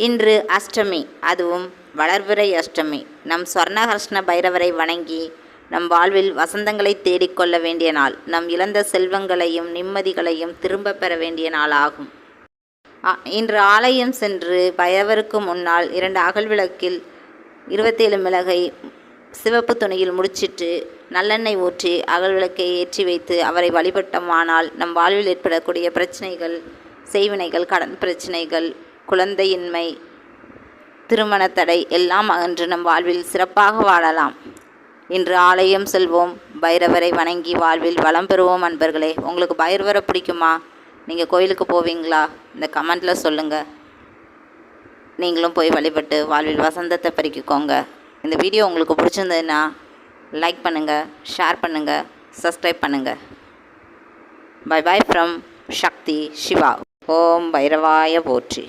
இன்று அஷ்டமி, அதுவும் வளர்பிறை அஷ்டமி. நம் சொர்ணகர்ஷ்ண பைரவரை வணங்கி நம் வாழ்வில் வசந்தங்களை தேடிக்கொள்ள வேண்டிய நாள். நம் இழந்த செல்வங்களையும் நிம்மதிகளையும் திரும்ப பெற வேண்டிய நாள் ஆகும். இன்று ஆலயம் சென்று பைரவருக்கு முன்னால் 2 அகல் விளக்கில் 27 மிளகை சிவப்பு துணியில் முடிச்சிட்டு நல்லெண்ணெய் ஊற்றி அகல் விளக்கை ஏற்றி வைத்து அவரை வழிபட்டோமானால் நம் வாழ்வில் ஏற்படக்கூடிய பிரச்சனைகள், செய்வினைகள், கடன் பிரச்சனைகள், குழந்தையின்மை, திருமண தடை எல்லாம் அகன்று நம் வாழ்வில் சிறப்பாக வாழலாம். இன்று ஆலயம் செல்வோம், பைரவரை வணங்கி வாழ்வில் வளம் பெறுவோம். அன்பர்களே, உங்களுக்கு பைரவரை பிடிக்குமா? நீங்கள் கோயிலுக்கு போவீங்களா? இந்த கமெண்ட்டில் சொல்லுங்கள். நீங்களும் போய் வழிபட்டு வாழ்வில் வசந்தத்தை பறிக்கோங்க. இந்த வீடியோ உங்களுக்கு பிடிச்சிருந்ததுன்னா லைக் பண்ணுங்கள், ஷேர் பண்ணுங்கள், சப்ஸ்கிரைப் பண்ணுங்கள். பை பாய் ஃப்ரம் சக்தி சிவா. ஓம் பைரவாய போற்றி.